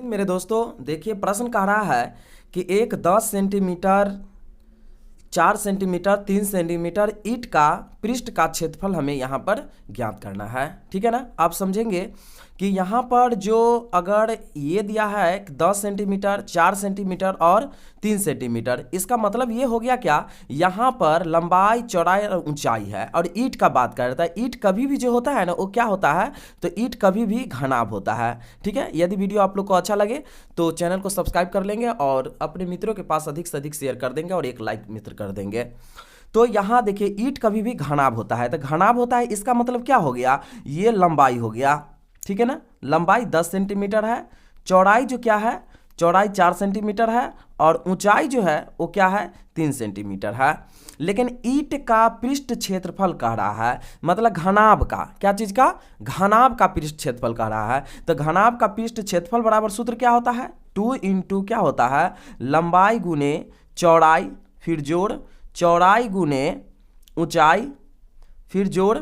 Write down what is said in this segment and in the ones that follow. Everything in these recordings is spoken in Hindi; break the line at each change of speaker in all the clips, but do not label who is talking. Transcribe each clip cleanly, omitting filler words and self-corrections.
मेरे दोस्तों देखिए प्रश्न कह रहा है कि एक 10 सेंटीमीटर 4 सेंटीमीटर 3 सेंटीमीटर ईंट का पृष्ठ का क्षेत्रफल हमें यहाँ पर ज्ञात करना है। ठीक है ना। आप समझेंगे कि यहाँ पर जो अगर ये दिया है 10 सेंटीमीटर 4 सेंटीमीटर और 3 सेंटीमीटर, इसका मतलब ये हो गया क्या, यहाँ पर लंबाई चौड़ाई और ऊंचाई है और ईंट का बात कर रहा है। ईंट कभी भी जो होता है ना वो क्या होता है, तो ईंट कभी भी घनाभ होता है। ठीक है। यदि वीडियो आप लोग को अच्छा लगे तो चैनल को सब्सक्राइब कर लेंगे और अपने मित्रों के पास अधिक से अधिक शेयर कर देंगे और एक लाइक मित्र कर देंगे। तो यहाँ देखिए ईंट कभी भी घनाभ होता है, तो घनाभ होता है इसका मतलब क्या हो गया, ये लंबाई हो गया। ठीक है ना। लंबाई 10 सेंटीमीटर है, चौड़ाई जो क्या है, चौड़ाई 4 सेंटीमीटर है और ऊंचाई जो है वो क्या है 3 सेंटीमीटर है। लेकिन ईंट का पृष्ठ क्षेत्रफल कह रहा है, मतलब घनाभ का, क्या चीज का, घनाभ का पृष्ठ क्षेत्रफल कह रहा है। तो घनाभ का पृष्ठ क्षेत्रफल बराबर सूत्र क्या होता है, 2 इंटू क्या होता है, लंबाई गुने चौड़ाई फिर जोड़ चौड़ाई गुने ऊंचाई फिर जोड़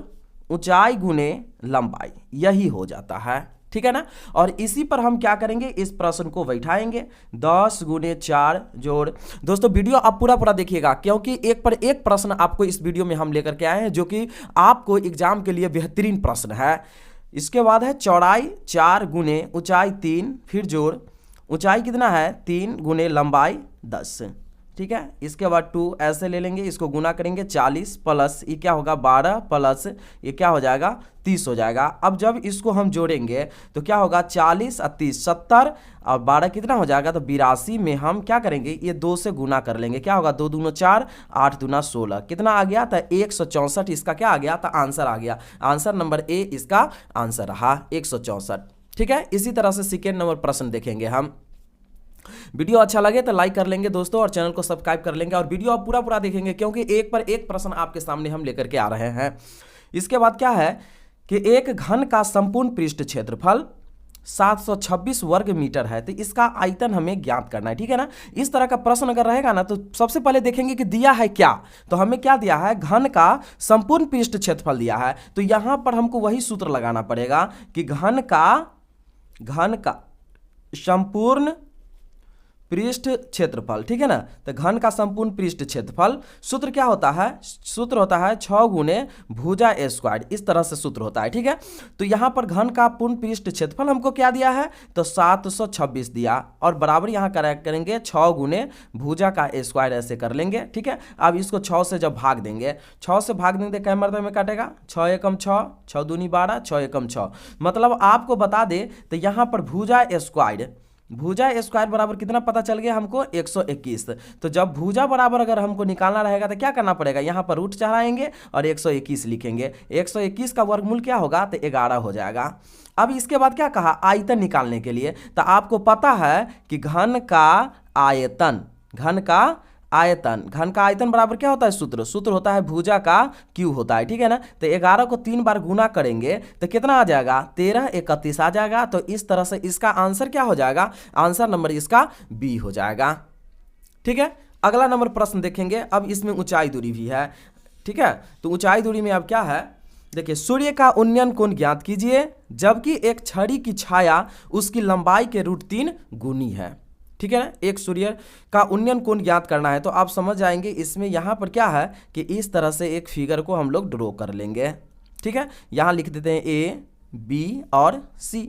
ऊंचाई गुने लंबाई, यही हो जाता है। ठीक है ना। और इसी पर हम क्या करेंगे, इस प्रश्न को बैठाएंगे 10 गुने 4 जोड़। दोस्तों वीडियो आप पूरा देखिएगा क्योंकि एक पर एक प्रश्न आपको इस वीडियो में हम लेकर के आए हैं जो कि आपको एग्जाम के लिए बेहतरीन प्रश्न है। इसके बाद है चौड़ाई 4 गुने ऊंचाई 3 फिर जोड़ ऊंचाई कितना है 3 गुने लंबाई 10। ठीक है। इसके बाद 2 ऐसे ले लेंगे, इसको गुना करेंगे 40 प्लस ये क्या होगा 12 प्लस ये क्या हो जाएगा 30 हो जाएगा। अब जब इसको हम जोड़ेंगे तो क्या होगा 40 और 30 70 और 12 कितना हो जाएगा, तो 82 में हम क्या करेंगे ये 2 से गुना कर लेंगे, क्या होगा 2 दूना 4 8 दूना 16, कितना आ गया था 164। इसका क्या आ गया था आंसर आ गया, आंसर नंबर ए इसका आंसर रहा 164। ठीक है। इसी तरह से सेकेंड नंबर प्रश्न देखेंगे हम। वीडियो अच्छा लगे तो लाइक कर लेंगे दोस्तों और चैनल को सब्सक्राइब कर लेंगे और वीडियो आप पूरा देखेंगे क्योंकि एक पर एक प्रश्न आपके सामने हम लेकर के आ रहे हैं। इसके बाद क्या है कि एक घन का संपूर्ण पृष्ठ क्षेत्रफल 726 वर्ग मीटर है, तो इसका आयतन हमें ज्ञात करना है। ठीक है ना। इस तरह का प्रश्न अगर रहेगा ना तो सबसे पहले देखेंगे कि दिया है क्या, तो हमें क्या दिया है, घन का संपूर्ण पृष्ठ क्षेत्रफल दिया है। तो यहां पर हमको वही सूत्र लगाना पड़ेगा कि घन का संपूर्ण पृष्ठ क्षेत्रफल। ठीक है ना। तो घन का संपूर्ण पृष्ठ क्षेत्रफल सूत्र क्या होता है, सूत्र होता है 6 गुने भुजा ए स्क्वायर, इस तरह से सूत्र होता है। ठीक है। तो यहाँ पर घन का पूर्ण पृष्ठ क्षेत्रफल हमको क्या दिया है, तो 726 दिया और बराबर यहाँ करेंगे 6 गुने भुजा का ए स्क्वायर, ऐसे कर लेंगे। ठीक है। अब इसको 6 से जब भाग देंगे, 6 से भाग देंगे कै मरतबे में काटेगा, 6 एकम 6 6 दूनी 12 6 एकम 6, मतलब आपको बता दे तो यहाँ पर भुजा स्क्वायर बराबर कितना पता चल गया हमको 121। तो जब भुजा बराबर अगर हमको निकालना रहेगा तो क्या करना पड़ेगा, यहाँ पर रूट चढ़ाएंगे और 121 लिखेंगे। 121 का वर्गमूल क्या होगा, तो 11 हो जाएगा। अब इसके बाद क्या कहा, आयतन निकालने के लिए, तो आपको पता है कि घन का आयतन बराबर क्या होता है, सूत्र होता है भुजा का क्यू होता है। ठीक है ना। तो 11 को 3 बार गुना करेंगे तो कितना आ जाएगा 13 31 आ जाएगा। तो इस तरह से इसका आंसर क्या हो जाएगा, आंसर नंबर इसका बी हो जाएगा। ठीक है। अगला नंबर प्रश्न देखेंगे। अब इसमें ऊंचाई दूरी भी है। ठीक है। तो ऊंचाई दूरी में अब क्या है, देखिए सूर्य का उन्नयन कोण ज्ञात कीजिए जबकि एक छड़ी की छाया उसकी लंबाई के √3 गुनी है। ठीक है ना। एक सूर्य का उन्नयन कोण ज्ञात करना है, तो आप समझ जाएंगे इसमें यहाँ पर क्या है कि इस तरह से एक फिगर को हम लोग ड्रॉ कर लेंगे। ठीक है। यहाँ लिख देते हैं ए बी और सी।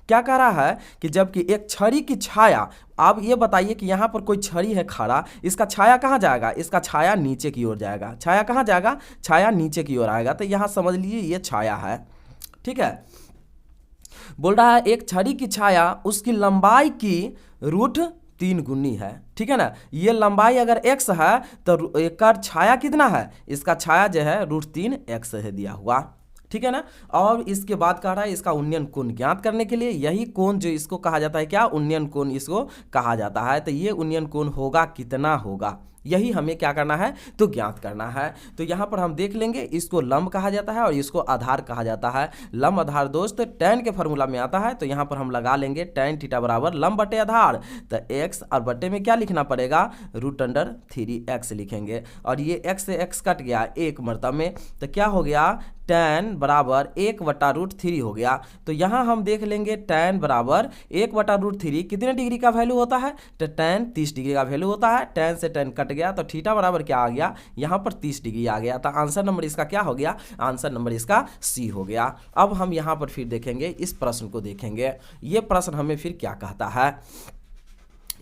क्या कह रहा है कि जबकि एक छड़ी की छाया, आप ये बताइए कि यहाँ पर कोई छड़ी है खड़ा, इसका छाया कहाँ जाएगा, इसका छाया नीचे की ओर जाएगा। छाया कहाँ जाएगा, छाया नीचे की ओर आएगा। तो यहाँ समझ लीजिए ये छाया है। ठीक है। बोल रहा है एक छड़ी की छाया उसकी लंबाई की √3 गुनी है। ठीक है ना। ये लंबाई अगर x है तो एक छाया कितना है, इसका छाया जो है √3 x है दिया हुआ। ठीक है ना। और इसके बाद कह रहा है इसका उन्नयन कोण ज्ञात करने के लिए, यही कोण जो इसको कहा जाता है क्या, उन्नयन कोण इसको कहा जाता है। तो ये उन्नयन कोण होगा कितना होगा, यही हमें क्या करना है तो ज्ञात करना है। तो यहाँ पर हम देख लेंगे, इसको लंब कहा जाता है और इसको आधार कहा जाता है। लंब आधार दोस्त tan के फॉर्मूला में आता है, तो यहाँ पर हम लगा लेंगे tan थीटा बराबर लंब बटे आधार। तो x और बटे में क्या लिखना पड़ेगा, √3x लिखेंगे। और ये x से x कट गया एक मरतब में, तो क्या हो गया tan बराबर 1/√3 हो गया। तो यहाँ हम देख लेंगे tan बराबर 1/√3 कितने डिग्री का वैल्यू होता है, तो tan 30 डिग्री का वैल्यू होता है। tan से tan कट गया तो थीटा बराबर क्या आ गया, यहाँ पर 30 डिग्री आ गया। तो आंसर नंबर इसका क्या हो गया, आंसर नंबर इसका सी हो गया। अब हम यहाँ पर फिर देखेंगे, इस प्रश्न को देखेंगे। ये प्रश्न हमें फिर क्या कहता है,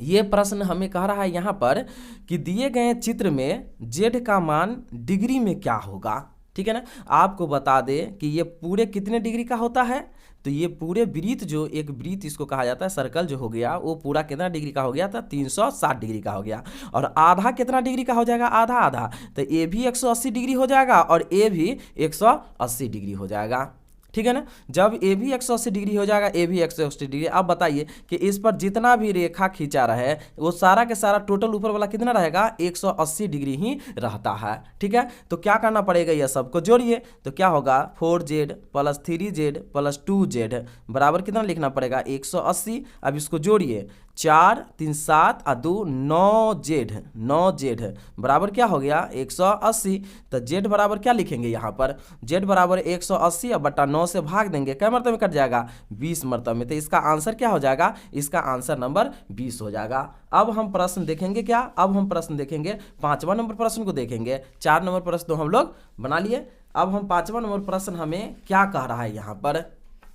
ये प्रश्न हमें कह रहा है यहाँ पर कि दिए गए चित्र में z का मान डिग्री में क्या होगा। ठीक है ना, आपको बता दें कि ये पूरे कितने डिग्री का होता है, तो ये पूरे वृत्त, जो एक वृत्त इसको कहा जाता है, सर्कल जो हो गया वो पूरा कितना डिग्री का हो गया था, 360 डिग्री का हो गया। और आधा कितना डिग्री का हो जाएगा, आधा आधा, तो ये भी 180 डिग्री हो जाएगा और ये भी 180 डिग्री हो जाएगा। ठीक है ना, जब ए भी 180 डिग्री हो जाएगा, ए भी 180 डिग्री। अब बताइए कि इस पर जितना भी रेखा खींचा रहे वो सारा के सारा टोटल ऊपर वाला कितना रहेगा, 180 डिग्री ही रहता है। ठीक है, तो क्या करना पड़ेगा, यह सबको जोड़िए तो क्या होगा 4z + 3z + 2z बराबर कितना लिखना पड़ेगा 180। अब इसको जोड़िए, 4 3 7 और 2 9z बराबर क्या हो गया 180। तो z बराबर क्या लिखेंगे, यहाँ पर z बराबर 180 और बटा 9 से भाग देंगे, क्या मरतबे में कट जाएगा 20 मरतबे में। तो इसका आंसर क्या हो जाएगा, इसका आंसर नंबर 20 हो जाएगा। अब हम प्रश्न देखेंगे क्या, अब हम प्रश्न देखेंगे 5वां नंबर प्रश्न को देखेंगे। 4 नंबर प्रश्न तो हम लोग बना लिए। अब हम 5वां नंबर प्रश्न हमें क्या कह रहा है यहाँ पर,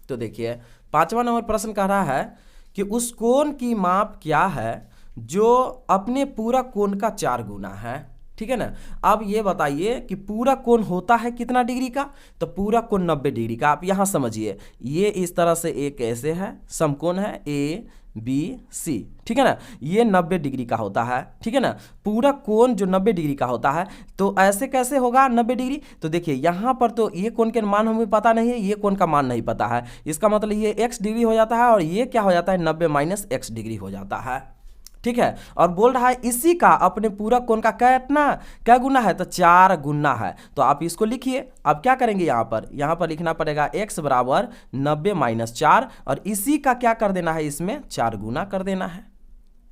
तो देखिए 5वां नंबर प्रश्न कह रहा है कि उस कोण की माप क्या है जो अपने पूरा कोण का 4 गुना है। ठीक है ना, अब ये बताइए कि पूरा कोण होता है कितना डिग्री का, तो पूरा कोण 90 डिग्री का। आप यहाँ समझिए, ये इस तरह से एक ऐसे है, समकोण है ABC, ठीक है ना, ये 90 डिग्री का होता है। ठीक है ना, पूरा कोण जो 90 डिग्री का होता है, तो ऐसे कैसे होगा 90 डिग्री, तो देखिए यहाँ पर तो ये कोण के मान हमें पता नहीं है, ये कोण का मान नहीं पता है, इसका मतलब ये x डिग्री हो जाता है और ये क्या हो जाता है 90 - x डिग्री हो जाता है। ठीक है, और बोल रहा है इसी का अपने पूरा कोण का क्या गुना है, तो 4 गुना है। तो आप इसको लिखिए। अब क्या करेंगे, यहाँ पर लिखना पड़ेगा x बराबर 90 - 4 और इसी का क्या कर देना है, इसमें 4 गुना कर देना है।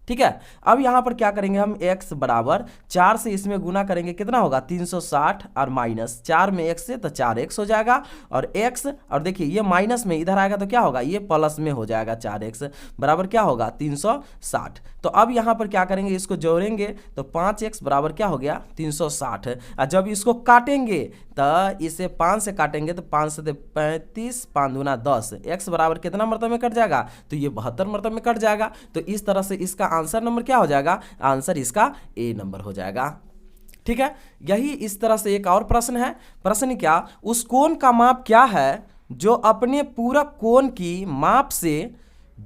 ठीक है, अब यहाँ पर क्या करेंगे हम, x बराबर 4 से इसमें गुना करेंगे, कितना होगा 360 और माइनस 4 में x से तो 4x हो जाएगा। और x, और देखिए ये माइनस में इधर आएगा तो क्या होगा, ये प्लस में हो जाएगा, 4x बराबर क्या होगा 360। तो अब यहाँ पर क्या करेंगे, इसको जोड़ेंगे तो 5x बराबर क्या हो गया 360। और जब इसको काटेंगे तो इसे 5 से काटेंगे तो 5 से 35, 5 दूना 10, x बराबर कितना मरतबे में कट जाएगा, तो ये 72 मरतबे में कट जाएगा। तो इस तरह से इसका आंसर नंबर क्या हो जाएगा, आंसर इसका ए नंबर हो जाएगा। ठीक है, यही इस तरह से एक और प्रश्न है। प्रश्न क्या, उस कोण का माप क्या है जो अपने पूरा कोण की माप से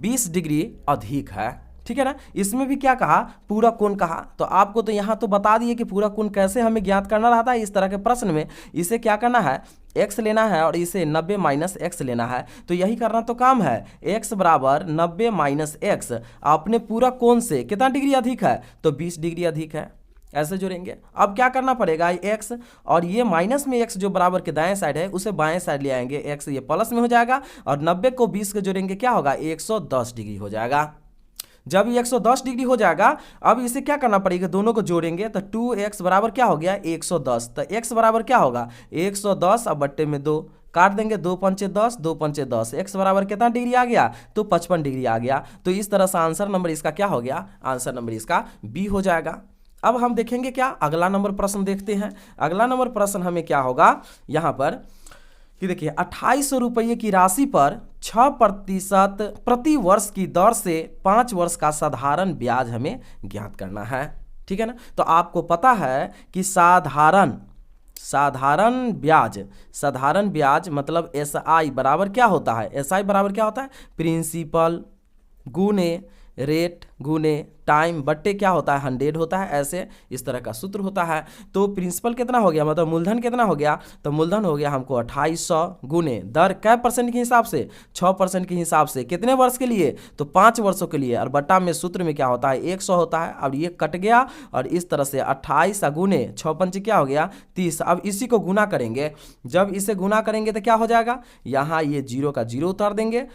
20 डिग्री अधिक है। ठीक है ना, इसमें भी क्या कहा, पूरा कोण कहा। तो आपको तो यहाँ तो बता दिए कि पूरा कोण कैसे हमें ज्ञात करना रहता है। इस तरह के प्रश्न में इसे क्या करना है, x लेना है और इसे 90 - x लेना है। तो यही करना तो काम है, x बराबर 90 - x अपने पूरा कोण से कितना डिग्री अधिक है, तो 20 डिग्री अधिक है। ऐसे जोड़ेंगे। अब क्या करना पड़ेगा, x और ये माइनस में x जो बराबर के दाएं साइड है उसे बाएं साइड ले आएंगे, x ये प्लस में हो जाएगा और 90 को 20 के जोड़ेंगे क्या होगा 110 डिग्री हो जाएगा। जब ये 110 डिग्री हो जाएगा, अब इसे क्या करना पड़ेगा, दोनों को जोड़ेंगे तो 2x बराबर क्या हो गया 110। तो x बराबर क्या होगा 110 अब बट्टे में 2 काट देंगे, 2 पंचे 10, 2 पंचे 10, x बराबर कितना डिग्री आ गया, तो 55 डिग्री आ गया। तो इस तरह से आंसर नंबर इसका क्या हो गया, आंसर नंबर इसका बी हो जाएगा। अब हम देखेंगे क्या, अगला नंबर प्रश्न देखते हैं। अगला नंबर प्रश्न हमें क्या होगा यहाँ पर कि देखिए 2800 रुपये की राशि पर 6% प्रति वर्ष की दर से 5 वर्ष का साधारण ब्याज हमें ज्ञात करना है। ठीक है ना, तो आपको पता है कि साधारण ब्याज मतलब SI बराबर क्या होता है, SI बराबर क्या होता है, प्रिंसिपल गुने रेट गुने टाइम बट्टे क्या होता है 100 होता है, ऐसे इस तरह का सूत्र होता है। तो प्रिंसिपल कितना हो गया, मतलब मूलधन कितना हो गया, तो मूलधन हो गया हमको 2800 गुने दर कै % के हिसाब से 6% के हिसाब से, कितने वर्ष के लिए, तो 5 वर्षों के लिए, और बट्टा में सूत्र में क्या होता है 100 होता है। अब ये कट गया और इस तरह से 28 गुने 6 पंच क्या हो गया 30। अब इसी को गुना करेंगे, जब इसे गुना करेंगे तो क्या हो जाएगा, यहाँ ये 0 का 0 उतार देंगे,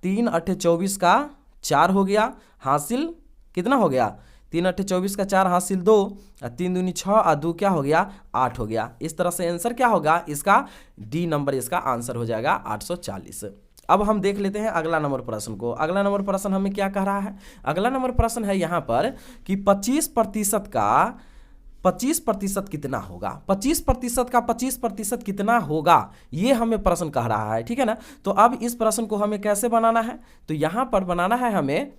3 8 24 का 4 हो गया, हासिल कितना हो गया 3 8 24 का 4 हासिल 2, 3 दूनी 6 और 2 क्या हो गया 8 हो गया। इस तरह से आंसर क्या होगा इसका, डी नंबर इसका आंसर हो जाएगा 840। अब हम देख लेते हैं अगला नंबर प्रश्न को। अगला नंबर प्रश्न हमें क्या कह रहा है, अगला नंबर प्रश्न है यहाँ पर कि 25% का 25% कितना होगा, 25% का 25% कितना होगा, ये हमें प्रश्न कह रहा है, ठीक है ना। तो अब इस प्रश्न को हमें कैसे बनाना है, तो यहाँ पर बनाना है हमें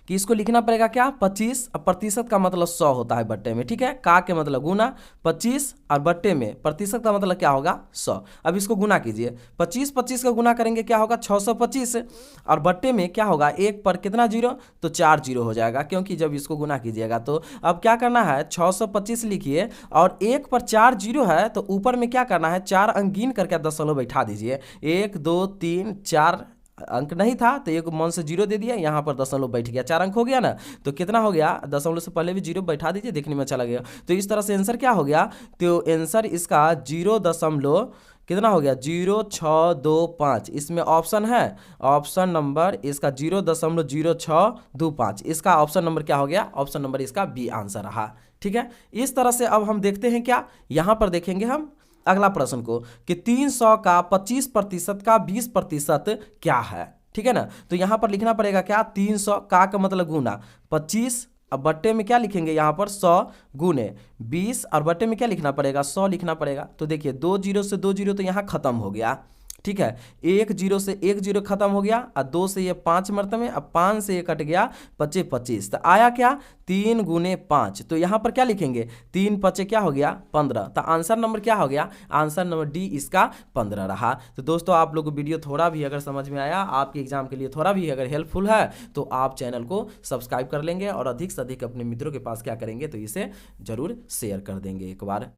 कि इसको लिखना पड़ेगा क्या 25, अब प्रतिशत का मतलब 100 होता है बट्टे में, ठीक है, का के मतलब गुना 25 और बट्टे में प्रतिशत का मतलब क्या होगा 100। अब इसको गुना कीजिए, 25 का गुना करेंगे क्या होगा 625, और बट्टे में क्या होगा 1 पर कितना 0, तो 4 0 हो जाएगा, क्योंकि जब इसको गुना कीजिएगा तो अब क्या करना है 625 लिखिए और 1 पर 4 0 है, तो ऊपर में क्या करना है 4 अंक गिन करके दशमलव बैठा दीजिए, 1 2 3 4 अंक नहीं था तो एक मन से 0 दे दिया, यहाँ पर दशमलव बैठ गया, 4 अंक हो गया ना, तो कितना हो गया दशमलव से पहले भी 0 बैठा दीजिए, देखने में अच्छा लगेगा। तो इस तरह से आंसर क्या हो गया, तो आंसर इसका 0 दशमलव कितना हो गया 0625, इसमें ऑप्शन है, ऑप्शन नंबर इसका 0.0625, इसका ऑप्शन नंबर क्या हो गया, ऑप्शन नंबर इसका बी आंसर रहा, ठीक है। इस तरह से अब हम देखते हैं क्या, यहाँ पर देखेंगे हम अगला प्रश्न को कि 300 का 25% का 20% क्या है, ठीक है ना। तो यहाँ पर लिखना पड़ेगा क्या 300 का मतलब गुना 25, अब बट्टे में क्या लिखेंगे यहाँ पर 100 गुने 20, और बट्टे में क्या लिखना पड़ेगा 100 लिखना पड़ेगा। तो देखिए 2 0 से 2 0 तो यहाँ खत्म हो गया, ठीक है, 1 0 से 1 0 खत्म हो गया, और 2 से ये 5 मरतबे, अब 5 से ये कट गया 25 25, तो आया क्या 3 गुने 5, तो यहाँ पर क्या लिखेंगे 3 5 क्या हो गया 15, तो आंसर नंबर क्या हो गया, आंसर नंबर डी इसका 15 रहा। तो दोस्तों आप लोग को वीडियो थोड़ा भी अगर समझ में आया, आपके एग्जाम के लिए थोड़ा भी अगर हेल्पफुल है, तो आप चैनल को सब्सक्राइब कर लेंगे और अधिक से अधिक अपने मित्रों के पास क्या करेंगे, तो इसे जरूर शेयर कर देंगे एक बार।